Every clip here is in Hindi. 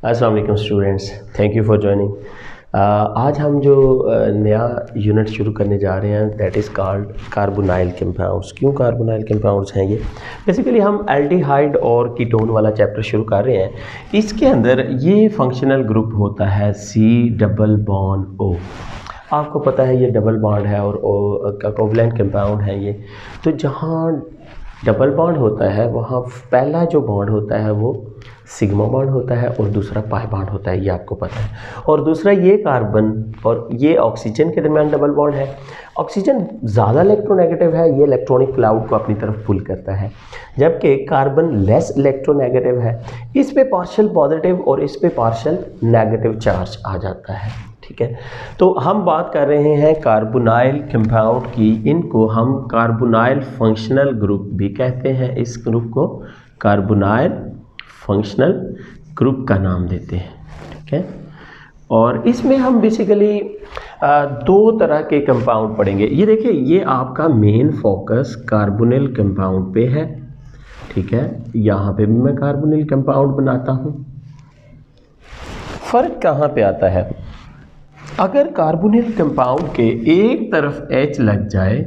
अस्सलाम वालेकुम students, thank you for joining. आज हम जो नया यूनिट शुरू करने जा रहे हैं that is called carbonyl compounds. क्यों कार्बोनाइल कंपाउंड्स हैं ये? बेसिकली हम एल्डिहाइड और कीटोन वाला चैप्टर शुरू कर रहे हैं। इसके अंदर ये फंक्शनल ग्रुप होता है C+O। आपको पता है ये डबल बॉन्ड है और O का कोवलेंट कंपाउंड है ये। तो जहाँ डबल बॉन्ड होता है वहाँ पहला जो बॉन्ड होता है वो सिग्मा बॉन्ड होता है और दूसरा पाई बॉन्ड होता है, ये आपको पता है। और दूसरा ये कार्बन और ये ऑक्सीजन के दरमियान डबल बॉन्ड है। ऑक्सीजन ज़्यादा इलेक्ट्रोनेगेटिव है, ये इलेक्ट्रॉनिक क्लाउड को अपनी तरफ पुल करता है, जबकि कार्बन लेस इलेक्ट्रोनेगेटिव है। इस पे पार्शियल पॉजिटिव और इस पे पार्शियल नेगेटिव चार्ज आ जाता है। ठीक है, तो हम बात कर रहे हैं कार्बोनाइल कंपाउंड की। इनको हम कार्बोनाइल फंक्शनल ग्रुप भी कहते हैं। इस ग्रुप को कार्बोनाइल फंक्शनल ग्रुप का नाम देते हैं। ठीक है, और इसमें हम बेसिकली दो तरह के कंपाउंड पढ़ेंगे। ये देखिए, ये आपका मेन फोकस कार्बोनिल कंपाउंड पे है। ठीक है, यहाँ पे भी मैं कार्बोनिल कंपाउंड बनाता हूँ। फ़र्क कहाँ पे आता है? अगर कार्बोनिल कंपाउंड के एक तरफ H लग जाए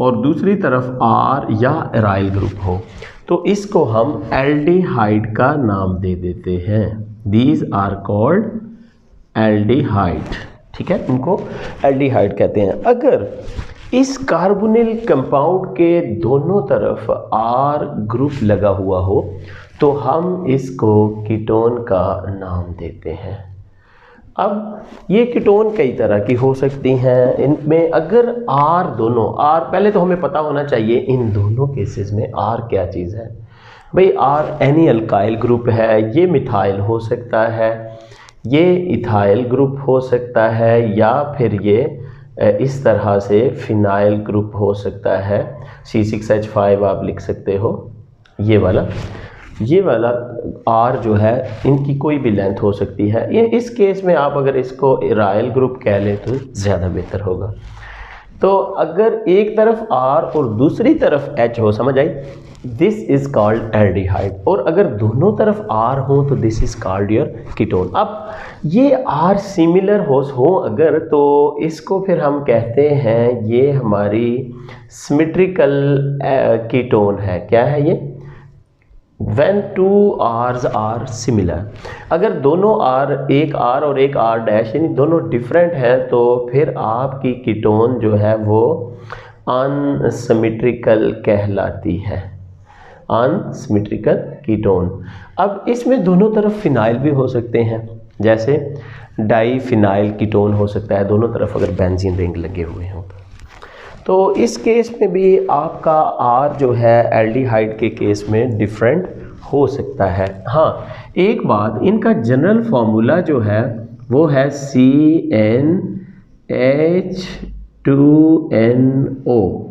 और दूसरी तरफ R या एराइल ग्रुप हो तो इसको हम एल्डिहाइड का नाम दे देते हैं। These are called aldehyde. ठीक है, इनको एल्डिहाइड कहते हैं। अगर इस कार्बोनिल कंपाउंड के दोनों तरफ R ग्रुप लगा हुआ हो तो हम इसको कीटोन का नाम देते हैं। अब ये कीटोन कई तरह की हो सकती हैं। इनमें अगर R दोनों R, पहले तो हमें पता होना चाहिए इन दोनों केसेस में R क्या चीज़ है। भाई R एनी अल्काइल ग्रुप है, ये मिथाइल हो सकता है, ये इथाइल ग्रुप हो सकता है, या फिर ये इस तरह से फिनाइल ग्रुप हो सकता है। C6H5 आप लिख सकते हो। ये वाला R जो है इनकी कोई भी लेंथ हो सकती है। ये इस केस में आप अगर इसको एराइल ग्रुप कह लें तो ज़्यादा बेहतर होगा। तो अगर एक तरफ R और दूसरी तरफ H हो, समझ आई, दिस इज़ कॉल्ड एल्डिहाइड। और अगर दोनों तरफ R हो तो this is called your ketone. अब ये R सिमिलर हो अगर, तो इसको फिर हम कहते हैं ये हमारी सिमेट्रिकल कीटोन है। क्या है ये? When two R's are similar, अगर दोनों R, एक R और एक R डैश यानी दोनों डिफरेंट हैं तो फिर आपकी कीटोन जो है वो अनसिमेट्रिकल कहलाती है। Unsymmetrical ketone. अब इसमें दोनों तरफ फिनाइल भी हो सकते हैं, जैसे डाईफिनाइल कीटोन हो सकता है, दोनों तरफ अगर बेंजीन रिंग लगे हुए हों। तो इस केस में भी आपका R जो है एल्डिहाइड के केस में डिफरेंट हो सकता है। हाँ, एक बात, इनका जनरल फार्मूला जो है वो है CnH2nO।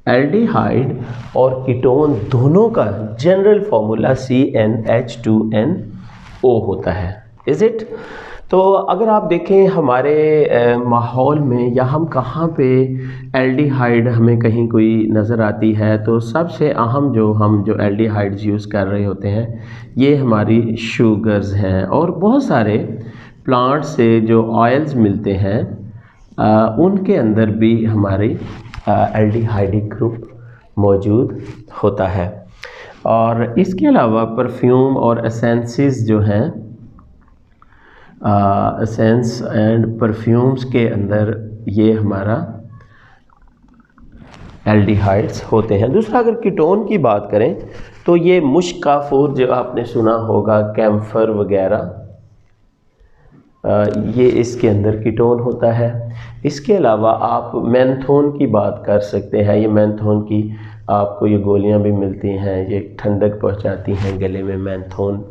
एल्डिहाइड और कीटोन दोनों का जनरल फार्मूला CnH2nO होता है। Is it? तो अगर आप देखें हमारे माहौल में या हम कहाँ पे एल्डिहाइड हमें कहीं कोई नज़र आती है तो सबसे अहम हम जो एल्डिहाइड्स यूज़ कर रहे होते हैं ये हमारी शुगर्स हैं। और बहुत सारे प्लांट से जो ऑयल्स मिलते हैं उनके अंदर भी हमारी एल्डिहाइडिक ग्रुप मौजूद होता है। और इसके अलावा परफ्यूम और एसेंसेस जो हैं, एसेंस एंड परफ्यूम्स के अंदर ये हमारा एल्डिहाइड्स होते हैं। दूसरा, अगर कीटोन की बात करें तो ये मुश्क काफूर जो आपने सुना होगा, कैम्फर वगैरह, ये इसके अंदर कीटोन होता है। इसके अलावा आप मेंथोन की बात कर सकते हैं। ये मेंथोन की आपको ये गोलियां भी मिलती हैं, ये ठंडक पहुंचाती हैं गले में। मेंथोन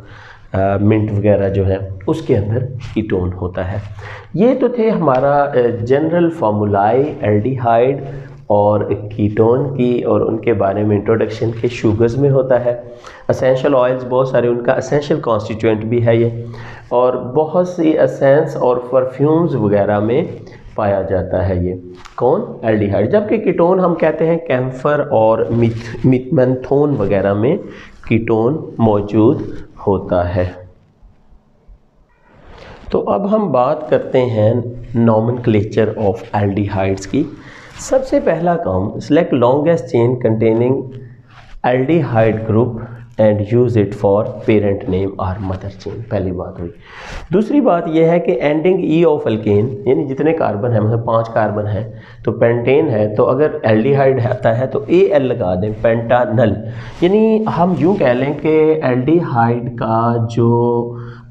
मिंट वगैरह जो है उसके अंदर कीटोन होता है। ये तो थे हमारा जनरल फार्मूलाई एल्डिहाइड और कीटोन की और उनके बारे में इंट्रोडक्शन के। शुगर्स में होता है, एसेंशियल ऑयल्स बहुत सारे, उनका एसेंशियल कॉन्स्टिट्यूएंट भी है ये, और बहुत सी एसेंस और परफ्यूम्स वगैरह में पाया जाता है ये कौन? एल्डिहाइड। जबकि कीटोन हम कहते हैं कैम्फर और मेंथोन वगैरह में कीटोन मौजूद होता है। तो अब हम बात करते हैं नॉमेनक्लेचर ऑफ एल्डिहाइड्स की। सबसे पहला काम, select longest chain containing aldehyde group and use it for parent name और मदर चेन, पहली बात हुई। दूसरी बात यह है कि एंडिंग ई ऑफ अल्केन, यानी जितने कार्बन है, मतलब 5 कार्बन है तो पेंटेन है, तो अगर एल्डिहाइड आता है तो ए एल लगा दें, पेंटानल। यानी हम यूँ कह लें कि एल्डिहाइड का जो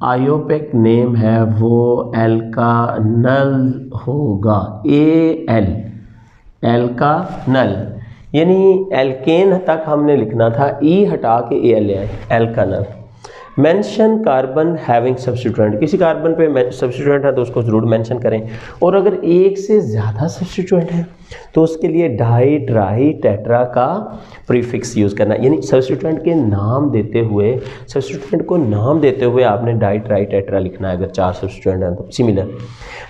आयोपिक नेम है वो एल्कानल होगा, ए एल, एल्कानल। यानी एल्केन तक हमने लिखना था, ई हटा के ए एल आए, एल्कानल। मेंशन कार्बन हैविंग सब्स्टिट्यूएंट, किसी कार्बन पे सब्स्टिट्यूएंट है तो उसको ज़रूर मेंशन करें, और अगर एक से ज़्यादा सब्स्टिट्यूएंट है तो उसके लिए डाई ट्राई टेट्रा का प्रीफिक्स यूज़ करना। यानी सब्स्टिट्यूएंट के नाम देते हुए, सब्स्टिट्यूएंट को नाम देते हुए आपने डाई ट्राई टेट्रा लिखना है अगर 4 सब्स्टिट्यूएंट हैं तो। Similar,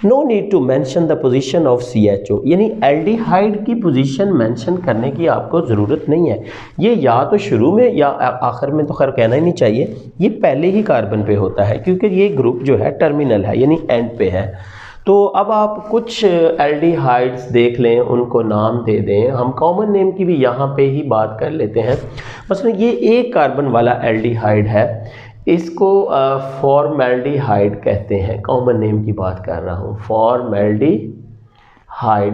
no need to mention the position of CHO, यानी एल्डिहाइड की पोजीशन मेंशन करने की आपको ज़रूरत नहीं है। ये या तो शुरू में या आखिर में, तो खैर कहना ही नहीं चाहिए, ये पहले ही कार्बन पे होता है क्योंकि ये ग्रुप जो है टर्मिनल है, यानी एंड पे है। तो अब आप कुछ एल्डिहाइड्स देख लें, उनको नाम दे दें। हम कॉमन नेम की भी यहाँ पे ही बात कर लेते हैं। मसलन ये एक कार्बन वाला एल्डिहाइड है, इसको फॉर्मेल्डिहाइड कहते हैं, कॉमन नेम की बात कर रहा हूँ, फॉर्मेल्डिहाइड,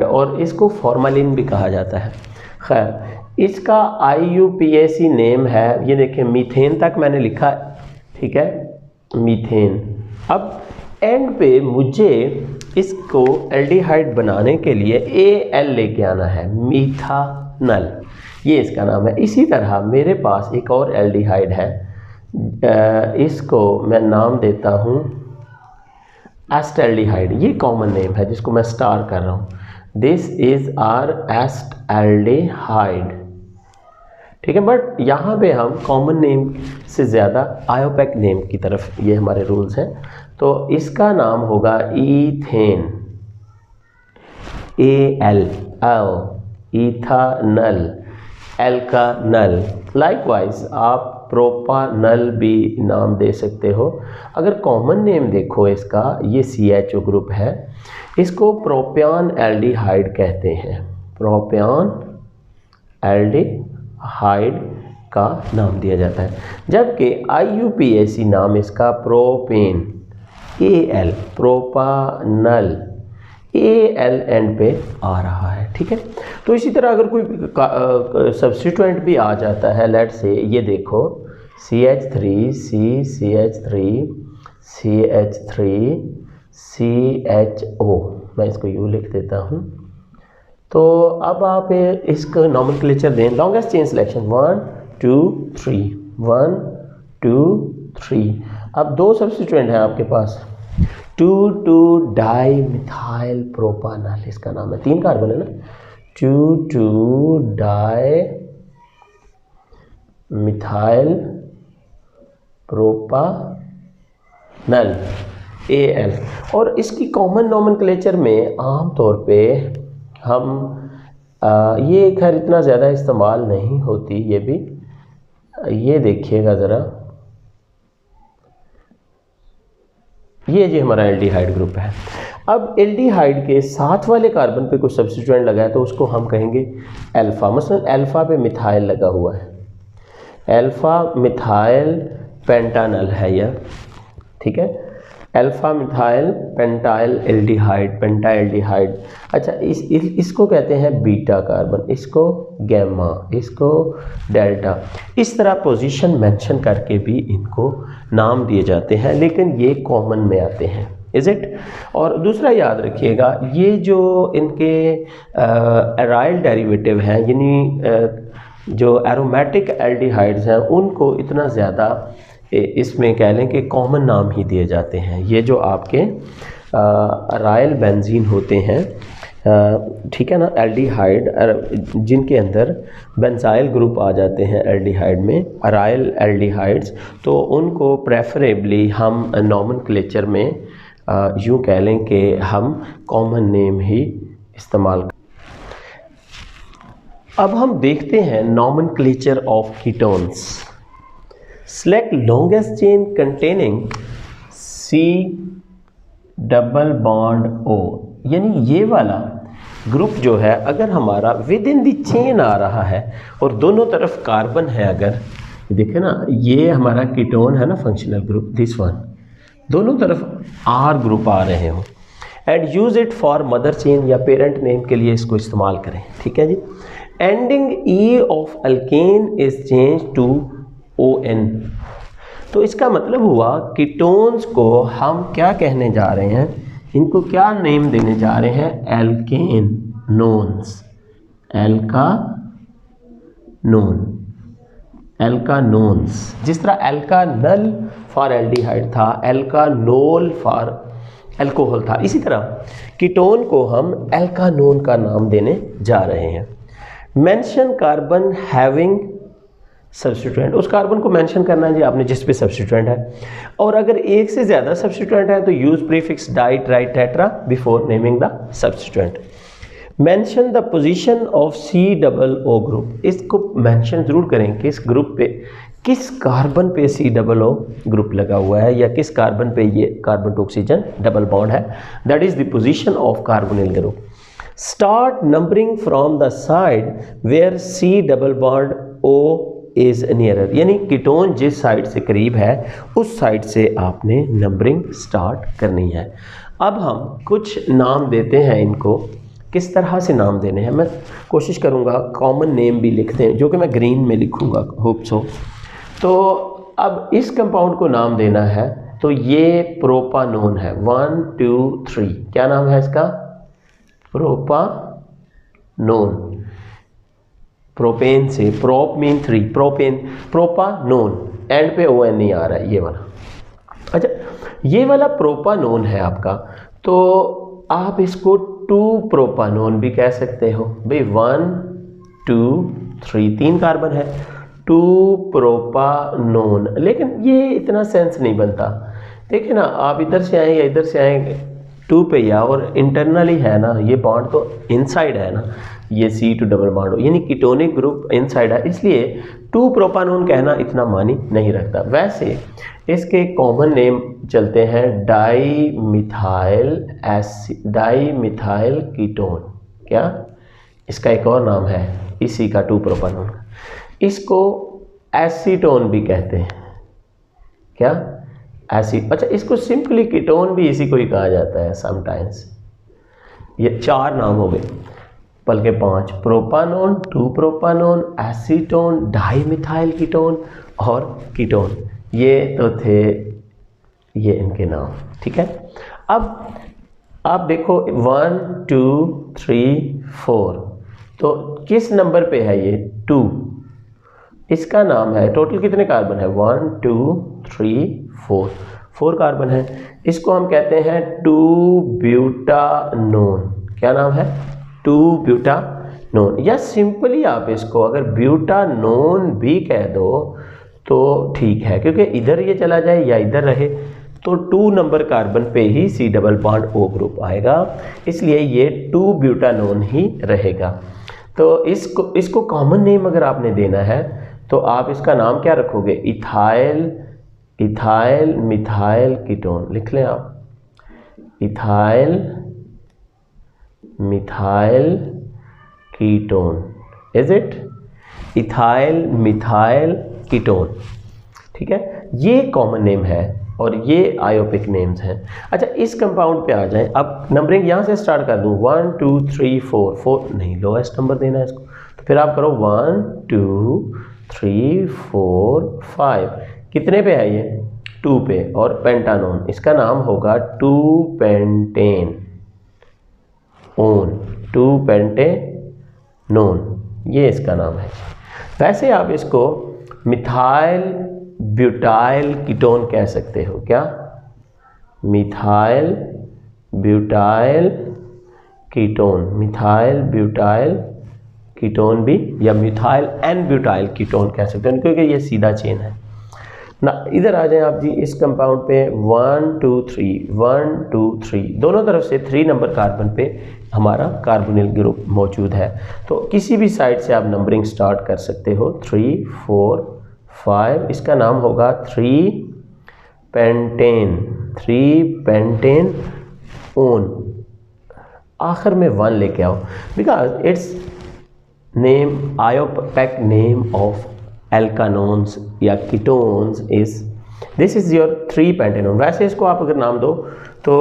और इसको फॉर्मेलिन भी कहा जाता है। खैर इसका IUPAC नेम है, ये देखें मीथेन तक मैंने लिखा, ठीक है, मीथेन। अब एंड पे मुझे इसको एल्डिहाइड बनाने के लिए AL लेके आना है, मीथानल, ये इसका नाम है। इसी तरह मेरे पास एक और एल्डिहाइड है, इसको मैं नाम देता हूँ एस्टेल्डिहाइड, ये कॉमन नेम है जिसको मैं स्टार कर रहा हूँ। दिस इज़ आर एस्टेल्डिहाइड, ठीक है। बट यहाँ पे हम कॉमन नेम से ज़्यादा आयोपेक नेम की तरफ, ये हमारे रूल्स हैं। तो इसका नाम होगा ईथेन, AL, इथानल, एल्कानल। लाइकवाइज आप प्रोपानल भी नाम दे सकते हो। अगर कॉमन नेम देखो इसका, ये CHO ग्रुप है, इसको प्रोपियान एल्डिहाइड कहते हैं, प्रोपियान एल्डिहाइड का नाम दिया जाता है। जबकि IUPAC नाम इसका प्रोपेन, AL, प्रोपानल, AL एंड पे आ रहा है, ठीक है। तो इसी तरह अगर कोई सब्स्टिट्यूएंट भी आ जाता है, लेट से ये देखो CH3, CH3, CH3, CHO, मैं इसको U लिख देता हूँ। तो अब आप इसका नॉमेनक्लेचर दें, लॉन्गेस्ट चेन सिलेक्शन 1 2 3, 1 2 3। अब 2 सब्स्टिट्यूएंट हैं आपके पास, 2,2 डाई मिथाइल प्रोपानल, इसका नाम है, 3 कार्बन है ना, 2,2 डाई मिथाइल प्रोपानल, AL। और इसकी कॉमन नॉमेनक्लेचर में आम तौर पे हम ये खैर इतना ज़्यादा इस्तेमाल नहीं होती, ये भी, ये देखिएगा ज़रा, ये जी हमारा एल्डिहाइड ग्रुप है। अब एल्डिहाइड के साथ वाले कार्बन पे कुछ सब्स्टिट्यूएंट लगा है तो उसको हम कहेंगे अल्फ़ा। मसलन अल्फ़ा पे मिथाइल लगा हुआ है, अल्फ़ा मिथाइल पेंटानल है यह, ठीक है, अल्फ़ा मिथाइल पेंटाइल एल्डिहाइड, पेंटा एल्डिहाइड। अच्छा, इसको कहते हैं बीटा कार्बन, इसको गैमा, इसको डेल्टा। इस तरह पोजीशन मेंशन करके भी इनको नाम दिए जाते हैं, लेकिन ये कॉमन में आते हैं, इज़ इट। और दूसरा याद रखिएगा, ये जो इनके एराइल डेरिवेटिव हैं, यानी जो एरोमेटिक एल्डिहाइड्स हैं, उनको इतना ज़्यादा इसमें कह लें कि कॉमन नाम ही दिए जाते हैं। ये जो आपके एराइल बेंजीन होते हैं, ठीक है ना, एल्डिहाइड जिनके अंदर बेंजाइल ग्रुप आ जाते हैं एल्डिहाइड में, एराइल एल्डिहाइड्स, तो उनको प्रेफरेबली हम नॉमेनक्लेचर में यूँ कह लें कि हम कॉमन नेम ही इस्तेमाल। अब हम देखते हैं nomenclature of ketones. Select longest chain containing double bond O, यानी ये वाला ग्रुप जो है अगर हमारा विद इन द चेन आ रहा है और दोनों तरफ कार्बन है, अगर देखें ना ये हमारा कीटोन है ना फंक्शनल ग्रुप, दिस वन, दोनों तरफ R ग्रुप आ रहे हो, and use it for mother chain या पेरेंट नेम के लिए इसको इस्तेमाल करें। ठीक है जी। Ending E of alkane is change to ON। तो इसका मतलब हुआ कीटोन्स को हम क्या कहने जा रहे हैं, इनको क्या नेम देने जा रहे हैं, एल्केनोन्स, एल्कानोन्स। जिस तरह एल्कानल फॉर एल्डिहाइड था, एल्कानोल फॉर अल्कोहल था, इसी तरह कीटोन को हम एल्कानोन का नाम देने जा रहे हैं। मेंशन कार्बन हैविंग सब्स्टिट्यूएंट, उस कार्बन को मेंशन करना है जी आपने जिस पे सब्स्टिट्यूएंट है, और अगर एक से ज़्यादा सब्स्टिट्यूएंट है तो use prefix di tri tetra before naming the substituent. Mention the position of COO group, इसको मेंशन ज़रूर करें किस ग्रुप पे, किस कार्बन पे COO ग्रुप लगा हुआ है या किस कार्बन पे ये carbon to oxygen double bond है, that is the position of carbonyl group. Start numbering from the side where C double bond O is nearer, यानी कीटोन जिस साइड से करीब है उस साइड से आपने नंबरिंग स्टार्ट करनी है। अब हम कुछ नाम देते हैं इनको, किस तरह से नाम देने हैं मैं कोशिश करूँगा कॉमन नेम भी लिखते हैं जो कि मैं ग्रीन में लिखूँगा, होप सो। तो अब इस कंपाउंड को नाम देना है, तो ये प्रोपानोन है, 1 2 3, क्या नाम है इसका, प्रोपानोन। प्रोपेन से, prop mean 3, propane, propanone, and पे ON नहीं आ रहा है ये वाला। अच्छा ये वाला प्रोपानोन है आपका, तो आप इसको 2 प्रोपानोन भी कह सकते हो भाई, 1 2 3, 3 कार्बन है, 2 प्रोपानोन, लेकिन ये इतना सेंस नहीं बनता। देखिए ना आप इधर से आएंगे इधर से आएंगे 2 पे या, और इंटरनली है ना ये बॉन्ड तो इनसाइड है ना, ये C2 डबल बॉन्ड हो, यानी कीटोनिक ग्रुप इनसाइड है, इसलिए 2 प्रोपानोन कहना इतना मानी नहीं रखता। वैसे इसके कॉमन नेम चलते हैं डाई मिथाइल कीटोन, क्या इसका एक और नाम है इसी का 2 प्रोपानोन का, इसको एसीटोन भी कहते हैं, क्या एसिड। अच्छा इसको सिंपली कीटोन भी इसी को ही कहा जाता है समटाइम्स। ये 4 नाम हो गए बल्कि 5, propanone, 2 propanone, acetone, di methyl ketone और कीटोन, ये तो थे ये इनके नाम। ठीक है, अब आप देखो 1 2 3 4, तो किस नंबर पे है ये 2, इसका नाम है, टोटल कितने कार्बन है 1 2 3 4, 4 कार्बन है, इसको हम कहते हैं 2 ब्यूटानोन, क्या नाम है 2 ब्यूटानोन, या सिंपली आप इसको अगर ब्यूटानोन भी कह दो तो ठीक है, क्योंकि इधर ये चला जाए या इधर रहे तो 2 नंबर कार्बन पे ही C double bond O group आएगा, इसलिए ये 2 ब्यूटानोन ही रहेगा। तो इसको कॉमन नेम अगर आपने देना है तो आप इसका नाम क्या रखोगे, इथाइल मिथाइल कीटोन, लिख लें आप, ethyl methyl ketone, is it, ethyl methyl ketone. ठीक है, ये कॉमन नेम है और ये आयोपिक नेम्स हैं। अच्छा इस कंपाउंड पे आ जाएं, अब नंबरिंग यहाँ से स्टार्ट कर दूँ 1 2 3 4, 4 नहीं लोएस्ट नंबर देना है इसको, तो फिर आप करो 1 2 3 4 5, कितने पे है ये 2 पे, और पेंटानोन, इसका नाम होगा 2 पेंटेन ओन, 2 पेंटेनोन, ये इसका नाम है। वैसे आप इसको मिथाइल ब्यूटाइल कीटोन कह सकते हो, क्या methyl butyl ketone, methyl butyl ketone भी, या मिथाइल एन ब्यूटाइल कीटोन कह सकते हो, क्योंकि ये सीधा चेन है ना। इधर आ जाएं आप जी इस कंपाउंड पे 1 2 3 1 2 3, दोनों तरफ से 3 नंबर कार्बन पे हमारा कार्बोनिल ग्रुप मौजूद है, तो किसी भी साइड से आप नंबरिंग स्टार्ट कर सकते हो 3 4 5, इसका नाम होगा 3 पेंटेन ओन, आखिर में वन लेके आओ, because it's name IUPAC name of alkanones या ketones is this is your 3 pentanone. वैसे इसको आप अगर नाम दो तो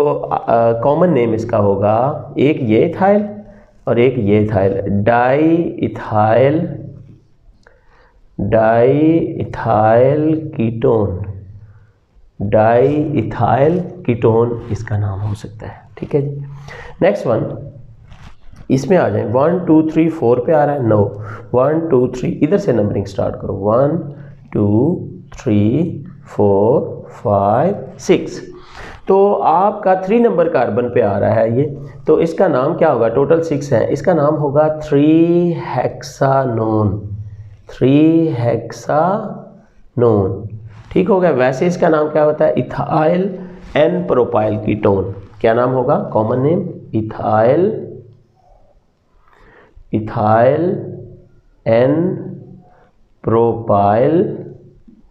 कॉमन नेम इसका होगा, एक ये इथाइल और एक ये ethyl, di ethyl ketone, di ethyl ketone इसका नाम हो सकता है। ठीक है जी। नेक्स्ट वन, इसमें आ जाए 1 2 3 4 पे आ रहा है, नो 1 2 3 इधर से नंबरिंग स्टार्ट करो, 1 2 3 4 5 6। तो आपका 3 नंबर कार्बन पे आ रहा है ये, तो इसका नाम क्या होगा, टोटल 6 है, इसका नाम होगा 3 हेक्सानोन, 3 हेक्सानोन। ठीक हो गया। वैसे इसका नाम क्या होता है, इथाइल एन प्रोपाइल कीटोन। क्या नाम होगा, common name ethyl n propyl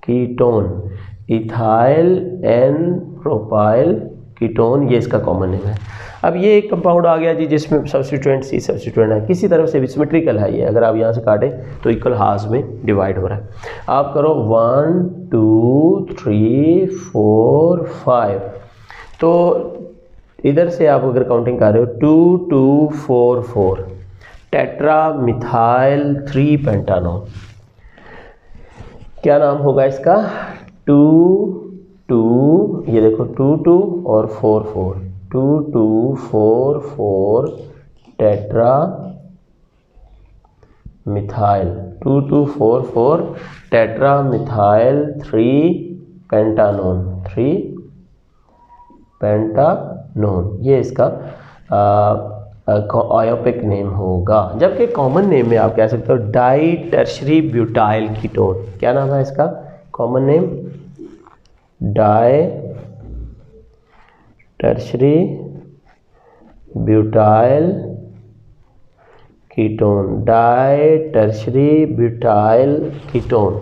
ketone, ethyl n propyl ketone, ये इसका कॉमन नेम है। अब ये एक कंपाउंड आ गया जी जिसमें सब्स्टिट्यूएंट सी सब्स्टिट्यूएंट है, किसी तरफ से भी सिमेट्रिकल है ये, अगर आप यहाँ से काटें तो इक्वल हाफ में डिवाइड हो रहा है। आप करो 1 2 3 4 5, तो इधर से आप अगर काउंटिंग कर रहे हो 2 2 4 4, टेट्रा मिथाइल 3 पेंटानोन। क्या नाम होगा इसका, 2 2, ये देखो 2 2 और 4 4, 2 2 4 4 tetra methyl, 2 2 4 4 tetra methyl 3 pentanone, 3 pentanone, ये इसका आयोपिक नेम होगा। जबकि कॉमन नेम में आप कह सकते हो डाई टर्शरी ब्यूटाइल कीटोन। क्या नाम है इसका, common name di tertiary butyl ketone, di tertiary butyl ketone,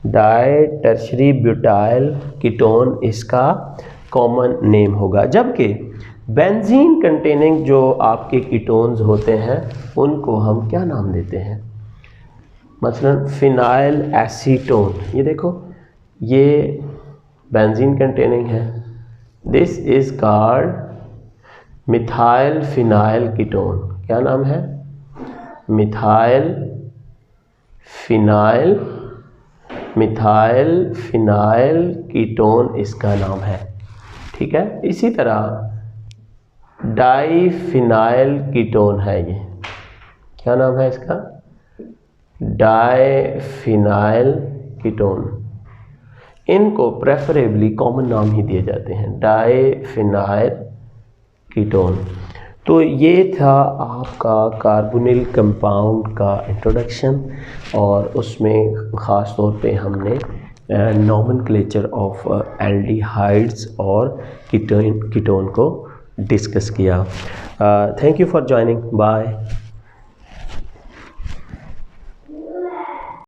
di tertiary butyl ketone इसका कॉमन नेम होगा। जबकि बेंजीन कंटेनिंग जो आपके कीटोन्स होते हैं उनको हम क्या नाम देते हैं, मसलन फिनाइल एसीटोन, ये देखो ये बेंजीन कंटेनिंग है, this is called methyl phenyl ketone. क्या नाम है, मिथाइल फिनाइल कीटोन इसका नाम है। ठीक है। इसी तरह डाई फिनाइल कीटोन है ये, क्या नाम है इसका, डाई फिनाइल कीटोन। इनको प्रेफरेबली कॉमन नाम ही दिए जाते हैं, डाई फिनाइल कीटोन। तो ये था आपका कार्बोनिल कंपाउंड का इंट्रोडक्शन, और उसमें ख़ास तौर पे हमने नॉमेनक्लेचर ऑफ एल्डिहाइड्स और कीटोन को डिस्कस किया। Thank you for joining, bye.